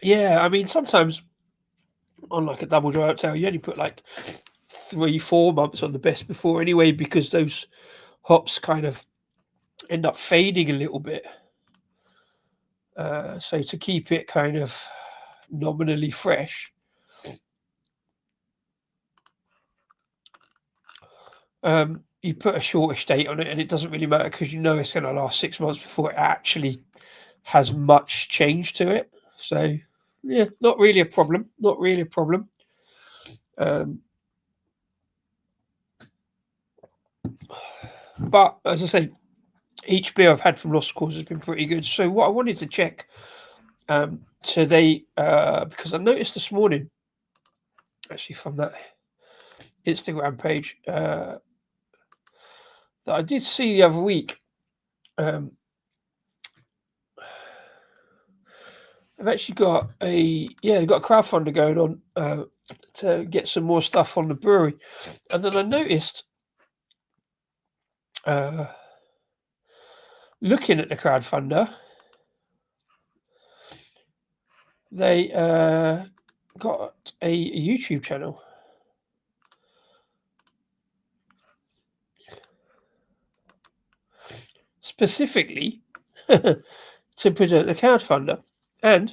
Yeah, I mean, sometimes on like a double dry out tail, you only put like 3-4 months on the best before anyway, because those hops kind of end up fading a little bit. So to keep it kind of nominally fresh, you put a shortish date on it, and it doesn't really matter because you know it's going to last 6 months before it actually has much change to it. So yeah, not really a problem. Not really a problem. But as I say, each beer I've had from Lost Cause has been pretty good. So what I wanted to check today, because I noticed this morning, actually from that Instagram page, that I did see the other week. I've actually got they've got a crowdfunder going on to get some more stuff on the brewery, and then I noticed, looking at the crowdfunder, they got a YouTube channel. Specifically to present the crowdfunder, and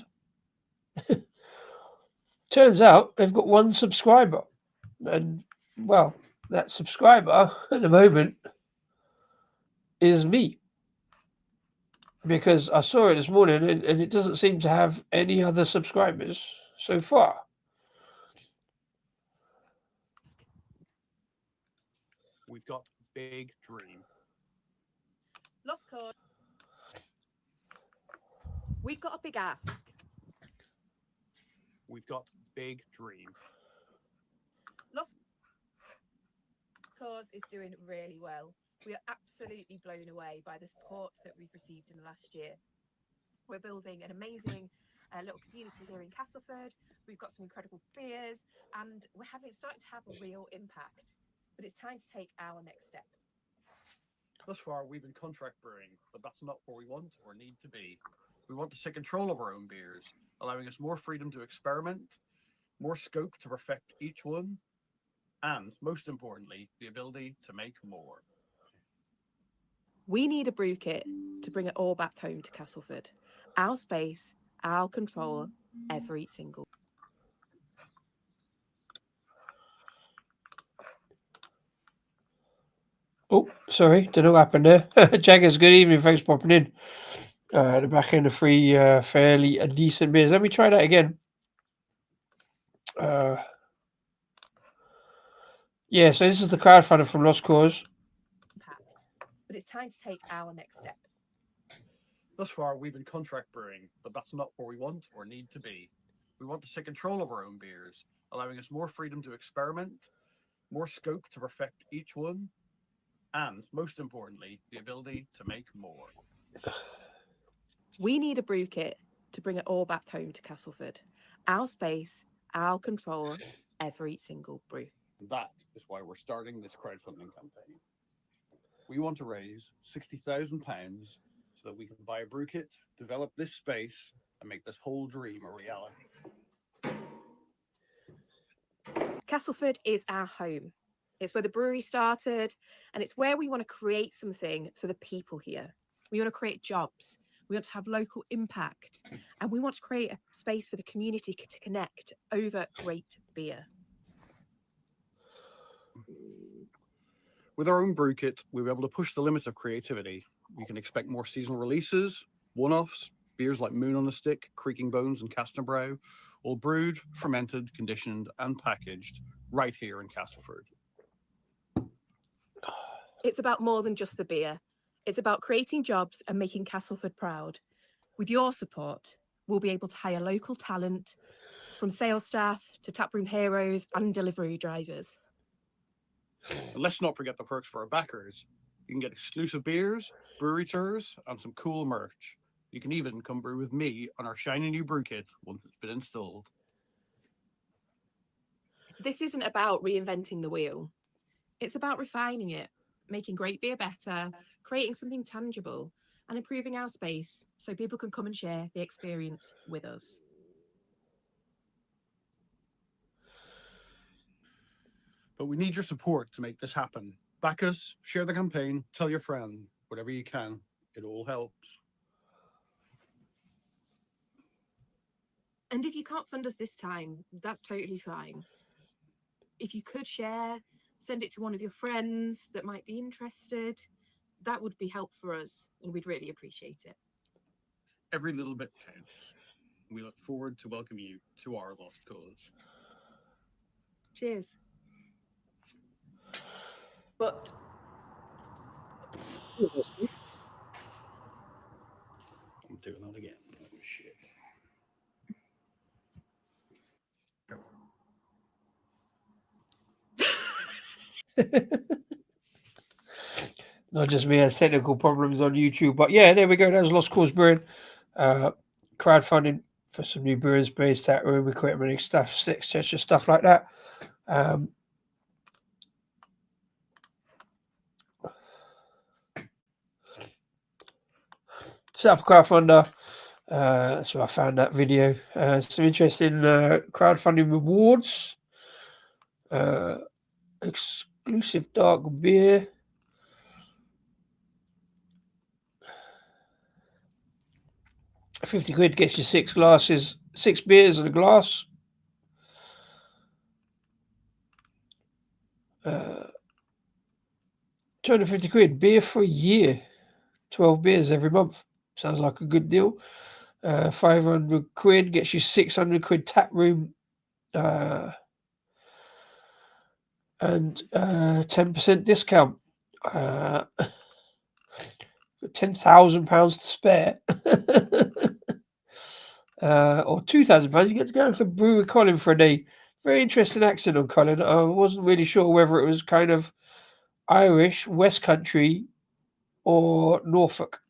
turns out they've got one subscriber, and well, that subscriber at the moment is me, because I saw it this morning and it doesn't seem to have any other subscribers so far. We've got big dream. Lost Cause. We've got a big ask. We've got big dream. Lost Cause is doing really well. We are absolutely blown away by the support that we've received in the last year. We're building an amazing little community here in Castleford. We've got some incredible beers, and we're starting to have a real impact. But it's time to take our next step. Thus far, we've been contract brewing, but that's not where we want or need to be. We want to take control of our own beers, allowing us more freedom to experiment, more scope to perfect each one, and most importantly, the ability to make more. We need a brew kit to bring it all back home to Castleford. Our space, our control, every single. Oh, sorry, don't know what happened there. Jaggers, good evening. Thanks for popping in. The back end of three fairly decent beers. Let me try that again. Yeah, so this is the crowdfunder from Lost Cause. Impact. But it's time to take our next step. Thus far, we've been contract brewing, but that's not where we want or need to be. We want to take control of our own beers, allowing us more freedom to experiment, more scope to perfect each one, and most importantly, the ability to make more. We need a brew kit to bring it all back home to Castleford. Our space, our control, every single brew. That is why we're starting this crowdfunding campaign. We want to raise £60,000 so that we can buy a brew kit, develop this space, and make this whole dream a reality. Castleford is our home. It's where the brewery started, and it's where we want to create something for the people here. We want to create jobs. We want to have local impact, and we want to create a space for the community to connect over great beer. With our own brew kit, we'll be able to push the limits of creativity. You can expect more seasonal releases, one-offs, beers like Moon on a Stick, Creaking Bones, and Castlebrow, all brewed, fermented, conditioned, and packaged right here in Castleford. It's about more than just the beer. It's about creating jobs and making Castleford proud. With your support, we'll be able to hire local talent, from sales staff to taproom heroes and delivery drivers. And let's not forget the perks for our backers. You can get exclusive beers, brewery tours, and some cool merch. You can even come brew with me on our shiny new brew kit once it's been installed. This isn't about reinventing the wheel. It's about refining it, making great beer better, creating something tangible, and improving our space so people can come and share the experience with us. But we need your support to make this happen. Back us, share the campaign, tell your friend, whatever you can. It all helps. And if you can't fund us this time, that's totally fine. If you could share, send it to one of your friends that might be interested. That would be helpful for us, and we'd really appreciate it. Every little bit counts. We look forward to welcoming you to our lost cause. Cheers. But I'm doing that again. Oh, shit. Not just me, has technical problems on YouTube. But yeah, there we go. That was Lost Cause Brewing. Crowdfunding for some new brewing space, tap room, equipment, stuff, etc., stuff like that. Set up a crowdfunder. So I found that video. Some interesting crowdfunding rewards. Exclusive dark beer. £50 gets you 6 glasses, 6 beers and a glass. £250 beer for a year. 12 beers every month. Sounds like a good deal. £500 gets you £600 tap room and 10% discount. £10,000 to spare. Or £2,000. You get to go for Brewer Colin for a day. Very interesting accent on Colin. I wasn't really sure whether it was kind of Irish, West Country, or Norfolk.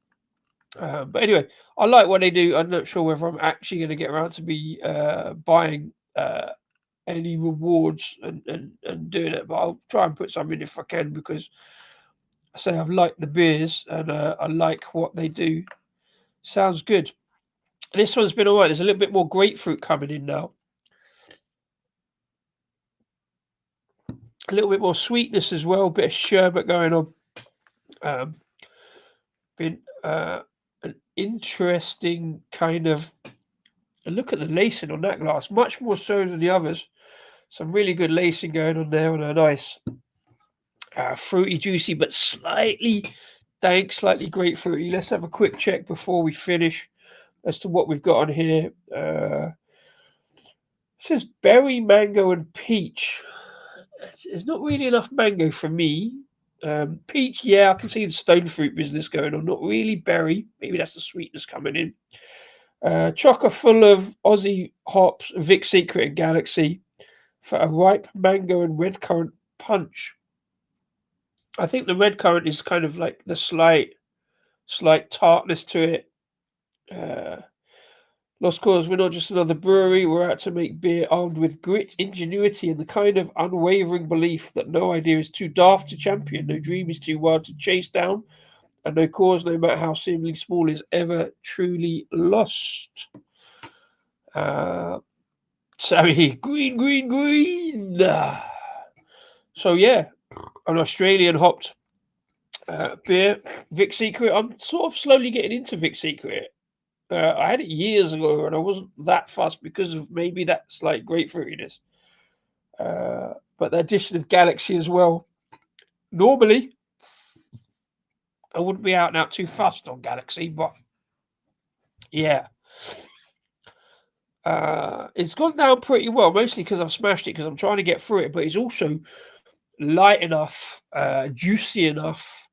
But anyway, I like what they do. I'm not sure whether I'm actually going to get around to be buying any rewards and doing it, but I'll try and put some in if I can, because I say I've liked the beers and I like what they do. Sounds good. This one's been all right. There's a little bit more grapefruit coming in now. A little bit more sweetness as well. A bit of sherbet going on. Been an interesting kind of look at the lacing on that glass. Much more so than the others. Some really good lacing going on there, and a nice fruity, juicy, but slightly dank, slightly grapefruity. Let's have a quick check before we finish as to what we've got on here. It says berry, mango, and peach. There's not really enough mango for me. Peach, yeah, I can see the stone fruit business going on. Not really berry. Maybe that's the sweetness coming in. Chocolate full of Aussie hops, Vic Secret, and Galaxy for a ripe mango and red currant punch. I think the red currant is kind of like the slight tartness to it. Lost Cause, we're not just another brewery. We're out to make beer armed with grit, ingenuity, and the kind of unwavering belief that no idea is too daft to champion, no dream is too wild to chase down, and no cause, no matter how seemingly small, is ever truly lost. Sammy, green. So yeah, an Australian hopped beer, Vic Secret. I'm sort of slowly getting into Vic Secret. I had it years ago and I wasn't that fussed because of maybe that slight grapefruitiness. But the addition of Galaxy as well. Normally, I wouldn't be out and out too fussed on Galaxy, but yeah. It's gone down pretty well, mostly because I've smashed it because I'm trying to get through it, but it's also light enough, juicy enough,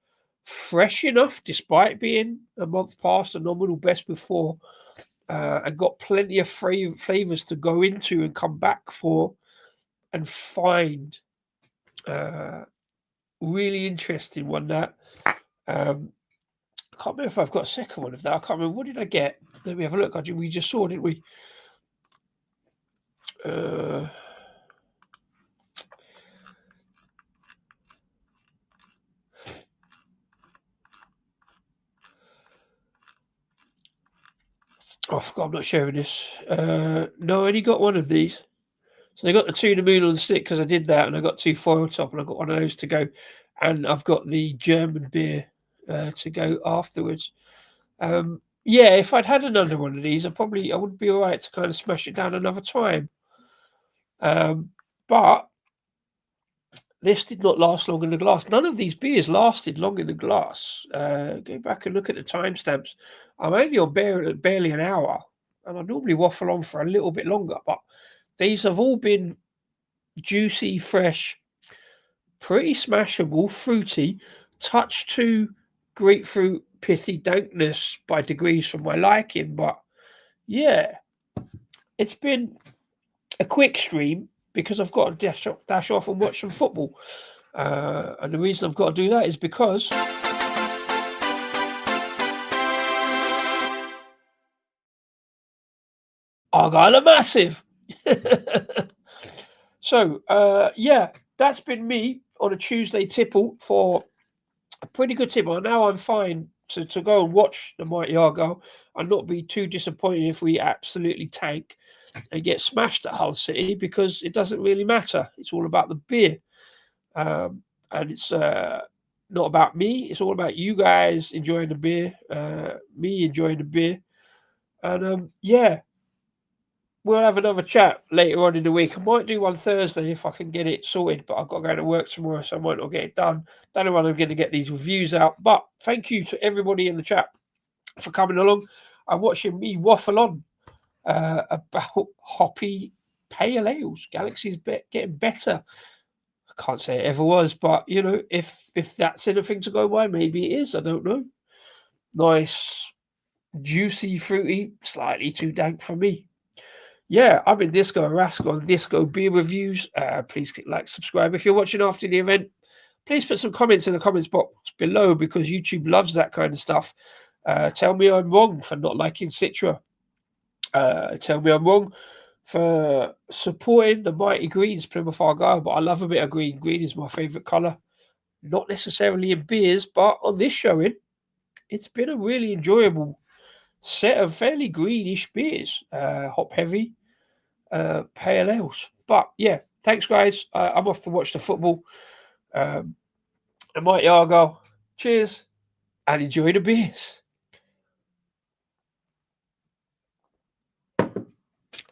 fresh enough, despite being a month past the nominal best before, and got plenty of flavors to go into and come back for and find. Really interesting one that. I can't remember if I've got a second one of that. I can't remember. What did I get? Let me have a look. We just saw, didn't we? Oh, I forgot I'm not sharing this. No, I only got one of these. So I got the tuna moon on the stick because I did that, and I got 2 foil top, and I got one of those to go, and I've got the German beer to go afterwards. Yeah, if I'd had another one of these, I would be all right to kind of smash it down another time. But this did not last long in the glass. None of these beers lasted long in the glass. Go back and look at the timestamps. I'm only on barely an hour, and I normally waffle on for a little bit longer, but these have all been juicy, fresh, pretty smashable, fruity, touch to grapefruit, pithy dankness by degrees from my liking. But yeah, it's been a quick stream because I've got to dash off and watch some football. And the reason I've got to do that is because Argyle are massive. So, yeah, that's been me on a Tuesday tipple for a pretty good tipple. Now I'm fine to go and watch the mighty Argyle and not be too disappointed if we absolutely tank and get smashed at Hull City, because it doesn't really matter. It's all about the beer. And it's not about me. It's all about you guys enjoying the beer, me enjoying the beer. And yeah, we'll have another chat later on in the week. I might do one Thursday if I can get it sorted, but I've got to go to work tomorrow, so I might not get it done. Don't know when I'm going to get these reviews out. But thank you to everybody in the chat for coming along and watching me waffle on about hoppy pale ales. Galaxy's getting better. I can't say it ever was, but you know, if that's anything to go by, maybe it is. I don't know. Nice, juicy, fruity, slightly too dank for me. Yeah, I've been Disco and Rascal on Disco Beer Reviews. Please click like, subscribe. If you're watching after the event, please put some comments in the comments box below, because YouTube loves that kind of stuff. Tell me I'm wrong for not liking Citra. Tell me I'm wrong for supporting the mighty Greens, Plymouth Argyle, but I love a bit of green. Green is my favourite colour. not necessarily in beers, but on this showing, it's been a really enjoyable set of fairly greenish beers, hop heavy, pale ales. But yeah, thanks guys. I'm off to watch the football. And Mighty Argyle, cheers and enjoy the beers.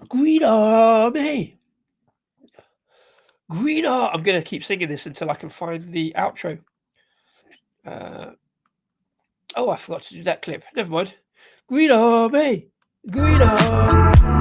Green Army. Green Army. I'm going to keep singing this until I can find the outro. Oh, I forgot to do that clip. Never mind. Green Army. Green Army.